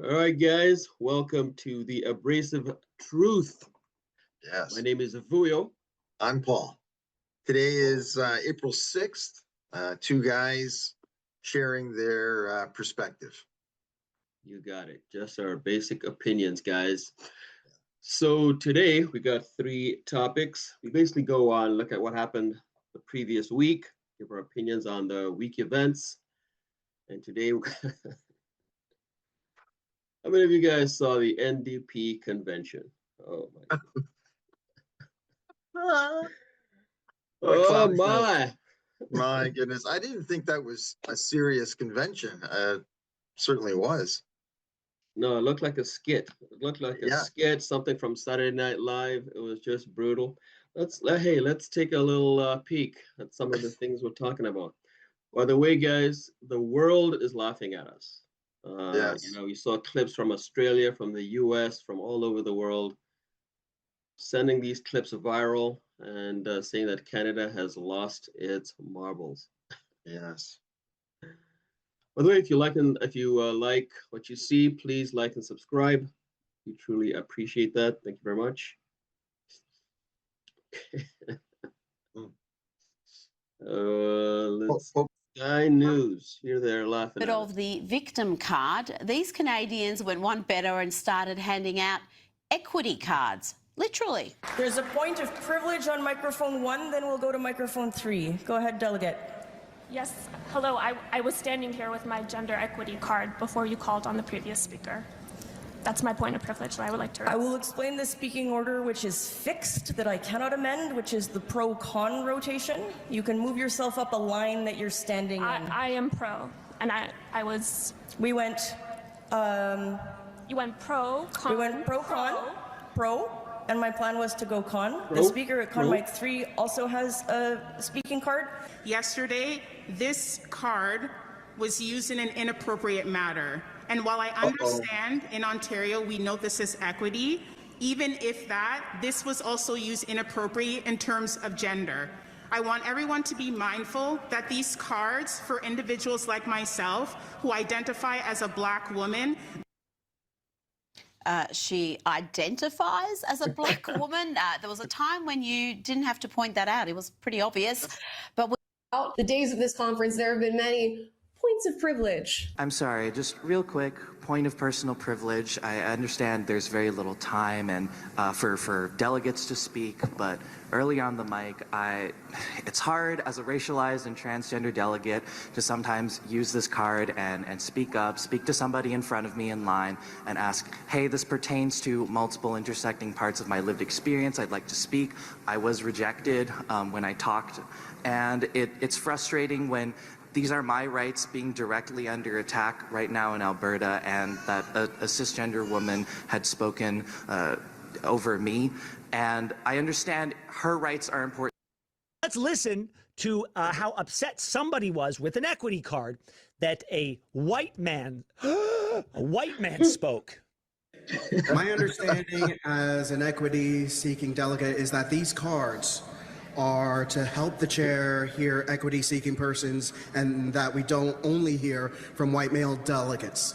All right, guys, welcome to the Abrasive Truth. Yes. My name is Vuyo. I'm Paul. Today is April 6th. Two guys sharing their perspective. You got it. Just our basic opinions, guys. So today we got three topics. We basically go on, look at what happened the previous week, give our opinions on the week events. And today, how many of you guys saw the NDP convention? Oh my. Oh my. My goodness. I didn't think that was a serious convention. Certainly was. No, it looked like a skit. It looked like a skit, something from Saturday Night Live. It was just brutal. Let's take a little peek at some of the things we're talking about. By the way, guys, the world is laughing at us. Yes. We saw clips from Australia, from the US, from all over the world, sending these clips viral and saying that Canada has lost its marbles. Yes. By the way, if you like what you see, please like and subscribe. We truly appreciate that. Thank you very much. Let's Sky News. Here they're laughing at of the victim card, these Canadians went one better and started handing out equity cards. Literally. There's a point of privilege on microphone 1, then we'll go to microphone 3. Go ahead, delegate. Yes, hello. I was standing here with my gender equity card before you called on the previous speaker. That's my point of privilege that I would like to raise. I will explain the speaking order, which is fixed, that I cannot amend, which is the pro-con rotation. You can move yourself up a line that you're standing in. I am pro, and I was... We went... You went pro, con... We went pro-con, pro, and my plan was to go con. The speaker at con mic 3 also has a speaking card. Yesterday, this card was used in an inappropriate manner. And while I understand in Ontario, we know this is equity, even if this was also used inappropriately in terms of gender. I want everyone to be mindful that these cards for individuals like myself who identify as a Black woman. She identifies as a Black woman. There was a time when you didn't have to point that out. It was pretty obvious. But the days of this conference, there have been many points of privilege. I'm sorry, just real quick, point of personal privilege. I understand there's very little time and for delegates to speak, but early on the mic, it's hard as a racialized and transgender delegate to sometimes use this card and speak up, speak to somebody in front of me in line and ask, hey, this pertains to multiple intersecting parts of my lived experience. I'd like to speak. I was rejected when I talked, and it's frustrating when these are my rights being directly under attack right now in Alberta, and that a cisgender woman had spoken over me. And I understand her rights are important. Let's listen to how upset somebody was with an equity card that a white man spoke. My understanding as an equity-seeking delegate is that these cards are to help the chair hear equity-seeking persons, and that we don't only hear from white male delegates.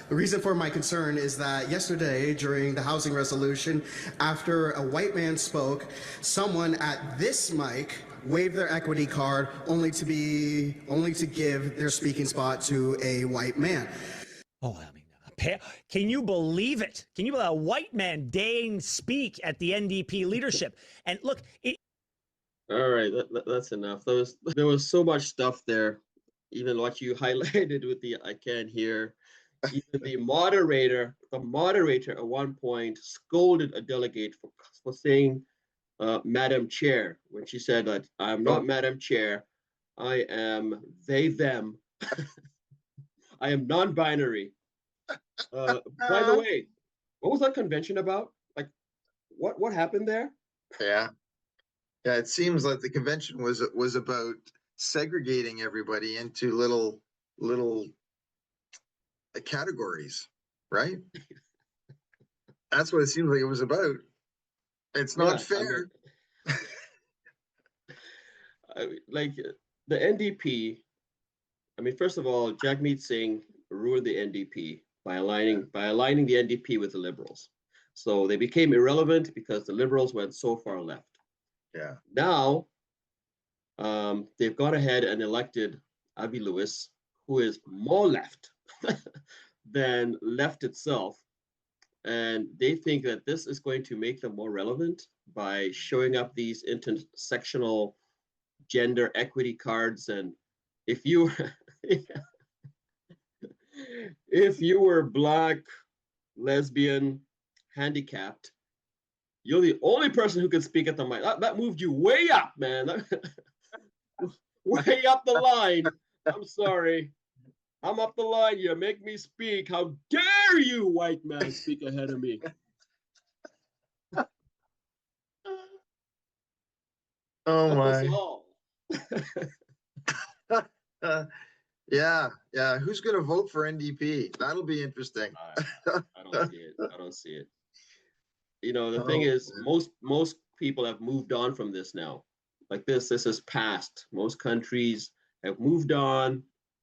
The reason for my concern is that yesterday, during the housing resolution, after a white man spoke, someone at this mic waved their equity card only to give their speaking spot to a white man. Oh, I mean, can you believe it? Can you believe a white man daring speak at the NDP leadership? And look, all right, that's enough. There was so much stuff there. Even what you highlighted with the I can't hear. Even the moderator at one point scolded a delegate for saying Madam Chair, when she said that I'm not Madam Chair, I am they, them. I am non-binary. By the way, what was that convention about? Like, what happened there? Yeah. Yeah, it seems like the convention was about segregating everybody into little categories, right? That's what it seems like it was about. It's not fair. Like the NDP, I mean, first of all, Jagmeet Singh ruined the NDP by aligning the NDP with the Liberals. So they became irrelevant because the Liberals went so far left. Yeah. Now, they've gone ahead and elected Avi Lewis, who is more left than left itself. And they think that this is going to make them more relevant by showing up these intersectional gender equity cards. And if you if you were Black, lesbian, handicapped, you're the only person who can speak at the mic. That moved you way up, man. Way up the line. I'm sorry. I'm up the line. You make me speak. How dare you, white man, speak ahead of me? Oh Help us my. all. Yeah. Who's going to vote for NDP? That'll be interesting. I don't see it. I don't see it. You know, the thing Oh, is, most people have moved on from this now. Like this is past. Most countries have moved on.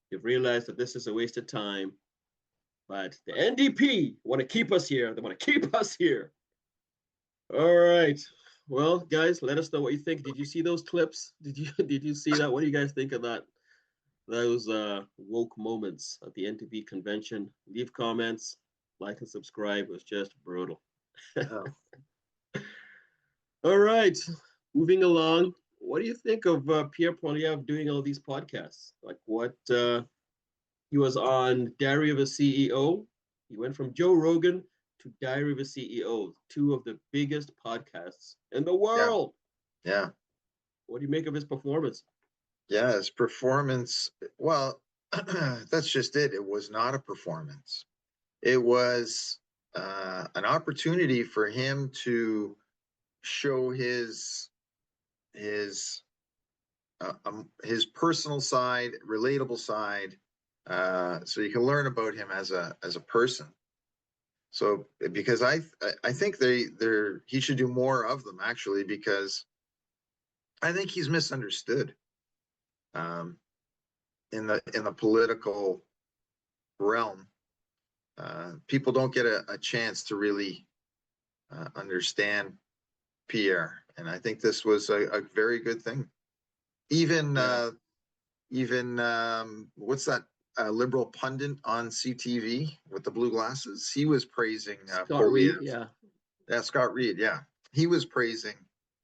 They've realized that this is a waste of time. But the NDP want to keep us here. They want to keep us here. All right. Well, guys, let us know what you think. Did you see those clips? Did you see that? What do you guys think of that? Those woke moments at the NDP convention. Leave comments, like and subscribe. It was just brutal. Oh. All right. Moving along. What do you think of Pierre Poilievre doing all these podcasts? Like what he was on Diary of a CEO. He went from Joe Rogan to Diary of a CEO, two of the biggest podcasts in the world. Yeah. What do you make of his performance? Yeah, his performance. Well, that's just it. It was not a performance. It was an opportunity for him to show his personal side, relatable side, so you can learn about him as a person. So because I think he should do more of them actually, because I think he's misunderstood in the political realm. People don't get a chance to really understand Pierre, and I think this was a very good thing. Even what's that liberal pundit on CTV with the blue glasses? He was praising Scott Reed, Poilievre. Yeah, Scott Reed. Yeah, he was praising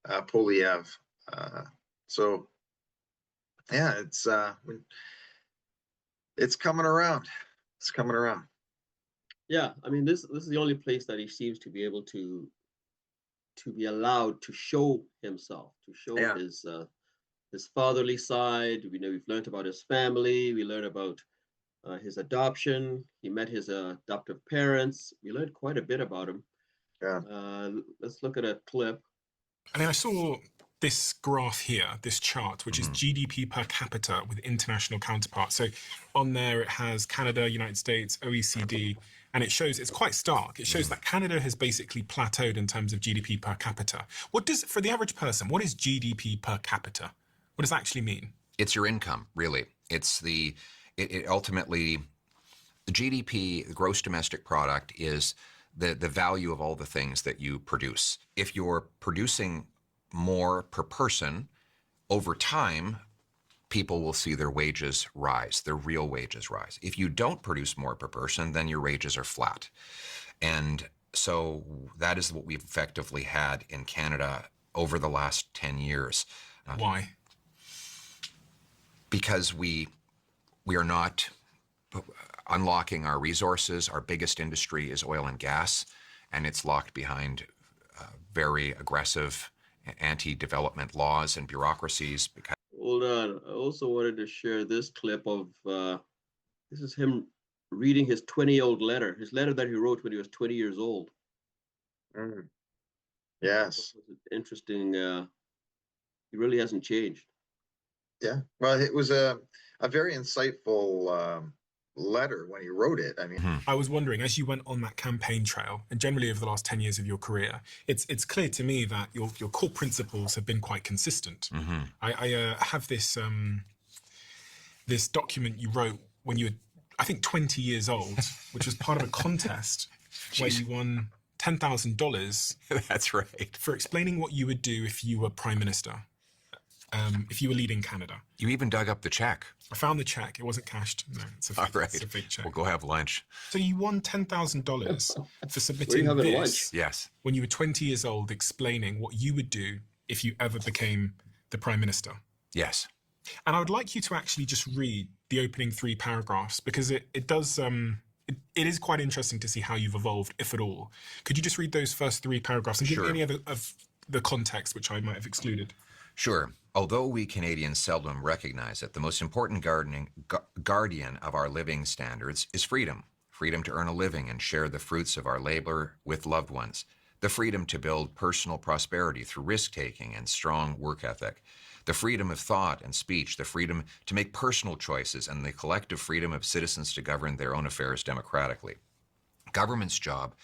Poilievre. So yeah, it's coming around. It's coming around. Yeah, I mean this is the only place that he seems to be able to be allowed to show himself, to show his fatherly side. We've learned about his family. We learned about his adoption. He met his adoptive parents. We learned quite a bit about him. Yeah. Let's look at a clip. I mean, I saw this graph here, this chart, which is GDP per capita with international counterparts. So on there, it has Canada, United States, OECD, and it shows, it's quite stark. It shows that Canada has basically plateaued in terms of GDP per capita. For the average person, what is GDP per capita? What does that actually mean? It's your income, really. It's it ultimately, the GDP, the gross domestic product, is the value of all the things that you produce. If you're producing more per person, over time, people will see their wages rise, their real wages rise. If you don't produce more per person, then your wages are flat. And so that is what we've effectively had in Canada over the last 10 years. Why? Because we are not unlocking our resources. Our biggest industry is oil and gas, and it's locked behind very aggressive anti-development laws and bureaucracies. Hold on. I also wanted to share this clip of, this is him reading his 20-year-old letter, his letter that he wrote when he was 20 years old. Yes. Interesting. He really hasn't changed. Yeah. Well, it was a very insightful letter when he wrote it. I mean, I was wondering, as you went on that campaign trail, and generally over the last 10 years of your career, it's clear to me that your core principles have been quite consistent. I have this this document you wrote when you were, I think 20 years old, which was part of a contest where you won $10,000. That's right. For explaining what you would do if you were Prime Minister, if you were leading Canada. You even dug up the check. I found the check. It wasn't cashed. No, it's a, All right. it's a fake check. We'll go have lunch. So you won $10,000 for submitting having this lunch? Yes. when you were 20 years old, explaining what you would do if you ever became the Prime Minister. Yes. And I would like you to actually just read the opening 3 paragraphs, because it does it is quite interesting to see how you've evolved, if at all. Could you just read those first 3 paragraphs and give me any other of the context which I might have excluded? Sure. Although we Canadians seldom recognize it, the most important guardian of our living standards is freedom. Freedom to earn a living and share the fruits of our labor with loved ones. The freedom to build personal prosperity through risk-taking and strong work ethic. The freedom of thought and speech, the freedom to make personal choices, and the collective freedom of citizens to govern their own affairs democratically. Government's job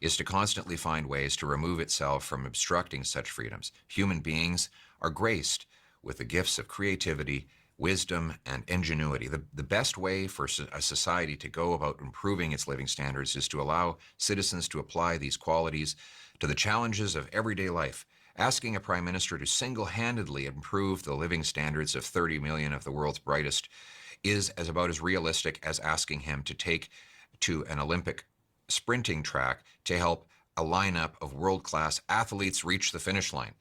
is to constantly find ways to remove itself from obstructing such freedoms. Human beings are graced with the gifts of creativity, wisdom, and ingenuity. The best way for a society to go about improving its living standards is to allow citizens to apply these qualities to the challenges of everyday life. Asking a prime minister to single-handedly improve the living standards of 30 million of the world's brightest is about as realistic as asking him to take to an Olympic sprinting track to help a lineup of world-class athletes reach the finish line.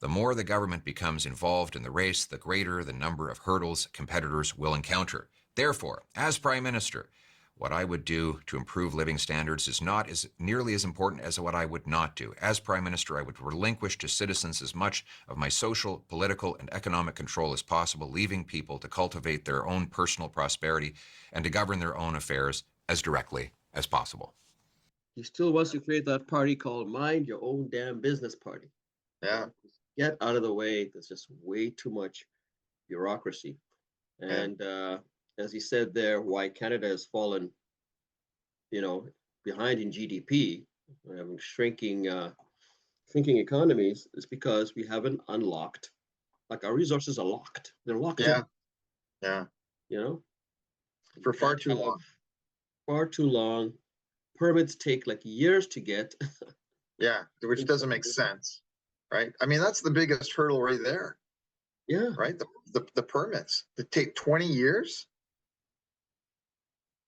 The more the government becomes involved in the race, the greater the number of hurdles competitors will encounter. Therefore, as Prime Minister, what I would do to improve living standards is not as nearly as important as what I would not do. As Prime Minister, I would relinquish to citizens as much of my social, political, and economic control as possible, leaving people to cultivate their own personal prosperity and to govern their own affairs as directly as possible. He still wants to create that party called Mind Your Own Damn Business Party. Yeah. Get out of the way. There's just way too much bureaucracy. And as he said there, why Canada has fallen, behind in GDP, having shrinking economies, is because we haven't unlocked, like our resources are locked. They're locked in. Yeah. For far too long. Far too long. Permits take like years to get. Yeah, which doesn't make sense, right? I mean, that's the biggest hurdle right there. Yeah. Right? The permits that take 20 years.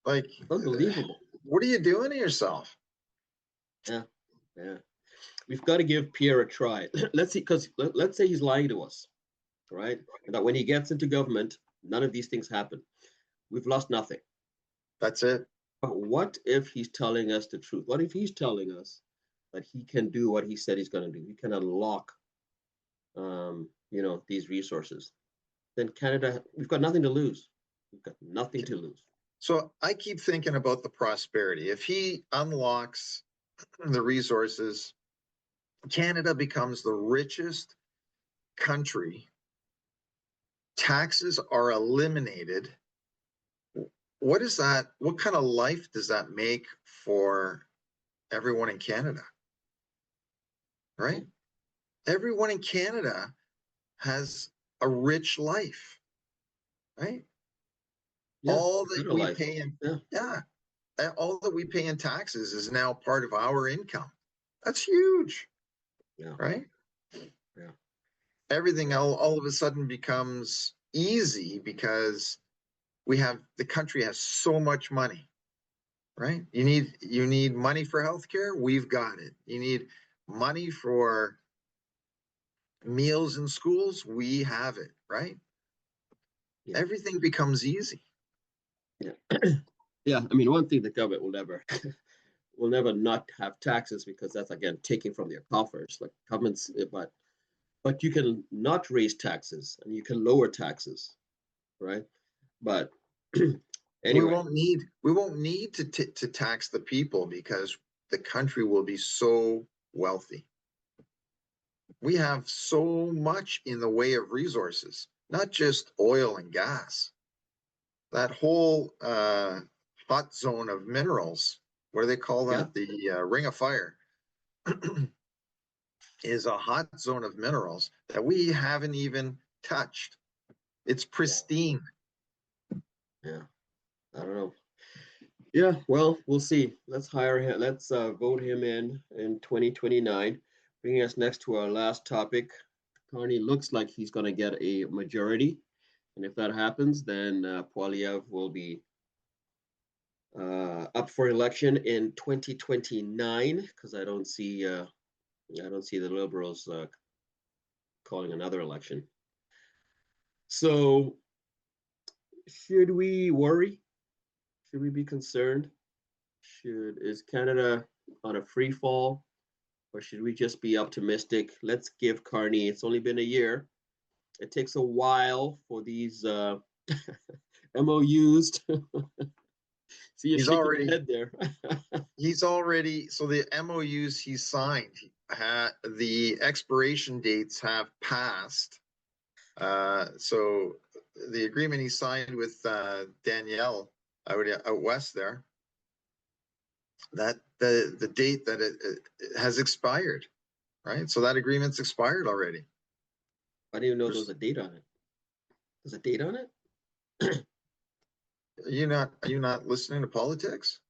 Like, unbelievable. What are you doing to yourself? Yeah. We've got to give Pierre a try. Let's see, because let's say he's lying to us, right? And that when he gets into government, none of these things happen. We've lost nothing. That's it. But what if he's telling us the truth? What if he's telling us that he can do what he said he's going to do? He can unlock, these resources. Then Canada, we've got nothing to lose. We've got nothing to lose. So I keep thinking about the prosperity. If he unlocks the resources, Canada becomes the richest country. Taxes are eliminated. What is that? What kind of life does that make for everyone in Canada? Right? Everyone in Canada has a rich life, right? Yeah, all that we life. pay in, all that we pay in taxes is now part of our income. That's huge, right? Yeah. Everything all of a sudden becomes easy because the country has so much money, right? You need money for healthcare. We've got it. You need money for meals in schools. We have it, right? Yeah. Everything becomes easy. Yeah. I mean, one thing the government will never not have taxes, because that's, again, taking from their coffers, like governments. But you can not raise taxes and you can lower taxes, right? But anyway, we won't need to tax the people, because the country will be so wealthy. We have so much in the way of resources, not just oil and gas. That whole hot zone of minerals, what do they call that? The Ring of Fire, is a hot zone of minerals that we haven't even touched. It's pristine. Yeah, I don't know. Yeah, well, we'll see. Let's hire him. Let's vote him in 2029. Bringing us next to our last topic. Carney looks like he's going to get a majority. And if that happens, then Poilievre will be up for election in 2029, because I don't see the Liberals calling another election. So should we worry? Should we be concerned? Is Canada on a free fall, or should we just be optimistic? Let's give Carney, it's only been a year. It takes a while for these MOUs to see you shaking your head there. He's already, so the MOUs he signed, the expiration dates have passed. So the agreement he signed with Danielle out west there, that the date that it has expired, right? So that agreement's expired already. I didn't even know there was a date on it. There's a date on it? Are you not listening to politics?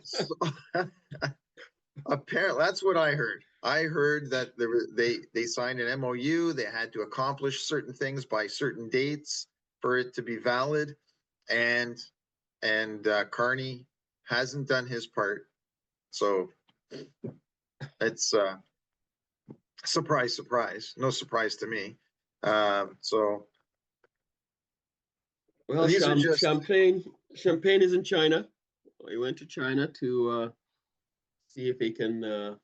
So, apparently, that's what I heard. I heard that they signed an MOU. They had to accomplish certain things by certain dates for it to be valid, and Carney hasn't done his part. So it's surprise, surprise. No surprise to me. So well, Champagne is in China. He went to China to see if he can,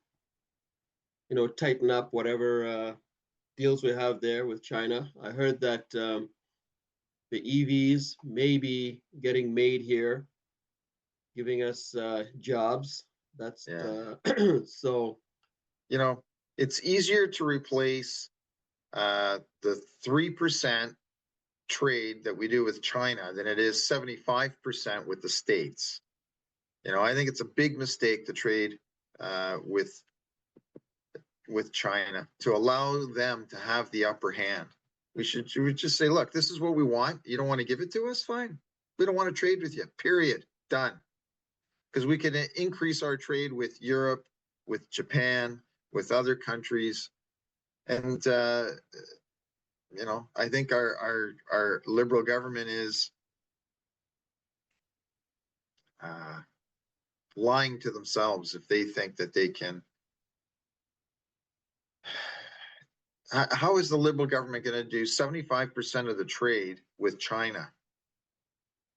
tighten up whatever deals we have there with China. I heard that the EVs may be getting made here, giving us jobs. That's so. It's easier to replace the 3% trade that we do with China than it is 75% with the States. I think it's a big mistake to trade with China, to allow them to have the upper hand. We should just say, look, this is what we want. You don't want to give it to us? Fine. We don't want to trade with you, period. Done. Because we can increase our trade with Europe, with Japan, with other countries. And, I think our Liberal government is lying to themselves if they think that they can. How is the Liberal government going to do 75% of the trade with China?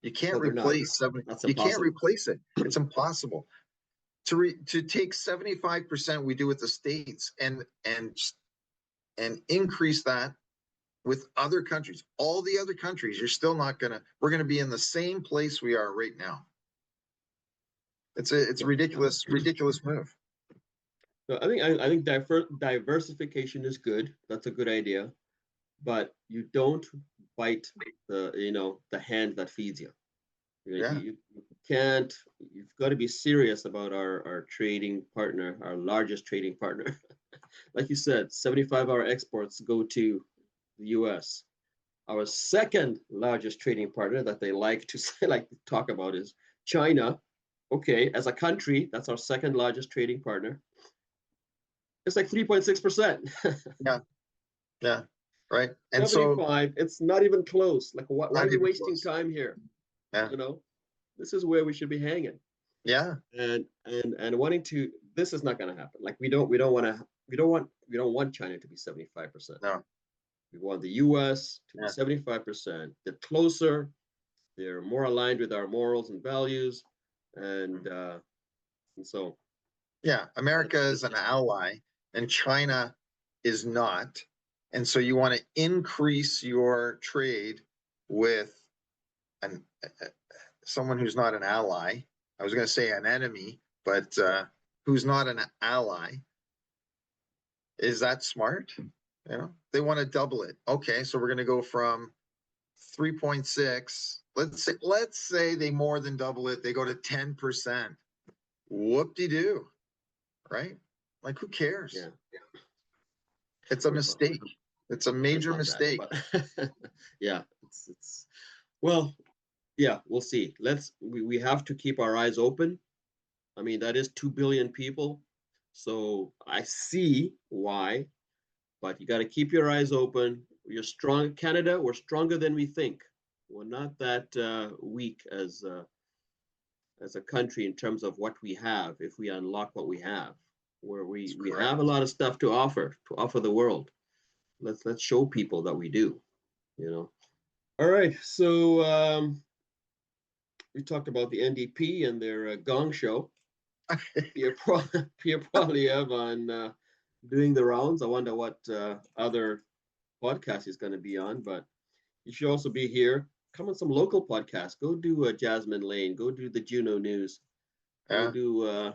You can't replace you can't replace it. It's impossible. To take 75% we do with the States and increase that with other countries, all the other countries, you're still not gonna. We're gonna be in the same place we are right now. It's a ridiculous move. So I think diversification is good. That's a good idea, but you don't bite the hand that feeds you. You can't. You've got to be serious about our trading partner, our largest trading partner. Like you said, 75% of our exports go to the U.S. Our second largest trading partner that they like to talk about is China. Okay, as a country, that's our second largest trading partner. It's like 3.6%. Yeah, right. And 75, it's not even close. Like, why are we wasting time here? Yeah. This is where we should be hanging. Yeah. And wanting to. This is not going to happen. Like, we don't want China to be 75%. No. We want the U.S. to be 75%. They're closer. They're more aligned with our morals and values, and so. Yeah, America is an ally, and China is not. And so you want to increase your trade with someone who's not an ally. I was going to say an enemy, but who's not an ally. Is that smart? They want to double it. Okay, so we're going to go from 3.6. Let's say they more than double it. They go to 10%. Whoop-de-doo, right? Like, who cares? Yeah. It's a mistake. It's a major mistake. Yeah, it's well, Yeah, we'll see. We have to keep our eyes open. I mean, that is 2 billion people. So I see why, but you got to keep your eyes open. You're strong. Canada, we're stronger than we think. We're not that weak as a country in terms of what we have if we unlock what we have. Where we have a lot of stuff to offer the world. Let's show people that we do, you know. All right, so we talked about the NDP and their gong show. Pierre Poilievre on doing the rounds. I wonder what other podcast he's going to be on, but you should also be here. Come on some local podcasts. Go do Jasmine Lane. Go do the Juno News. Go do,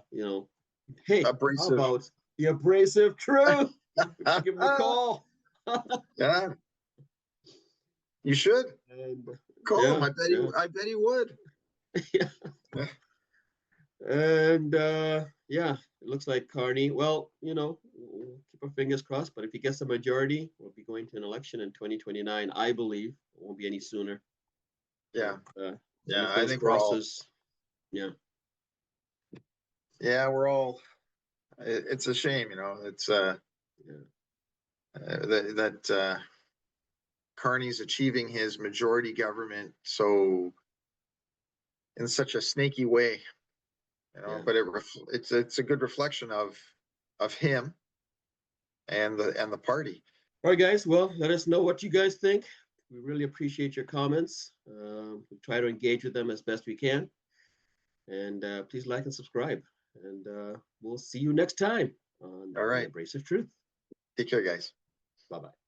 hey, Abrasive. how about the Abrasive Truth? Give him a call. Yeah. You should. And, call him. I bet he would. Yeah. And it looks like Carney. Well, we'll keep our fingers crossed. But if he gets a majority, we'll be going to an election in 2029. I believe it won't be any sooner. Yeah. I think crosses. Yeah. Yeah, we're all. It's a shame, It's that Carney's achieving his majority government in such a snaky way. But it's a good reflection of him and the party. All right, guys. Well, let us know what you guys think. We really appreciate your comments. We try to engage with them as best we can. And please like and subscribe. And we'll see you next time on All right. Abrasive Truth. Take care, guys. Bye-bye.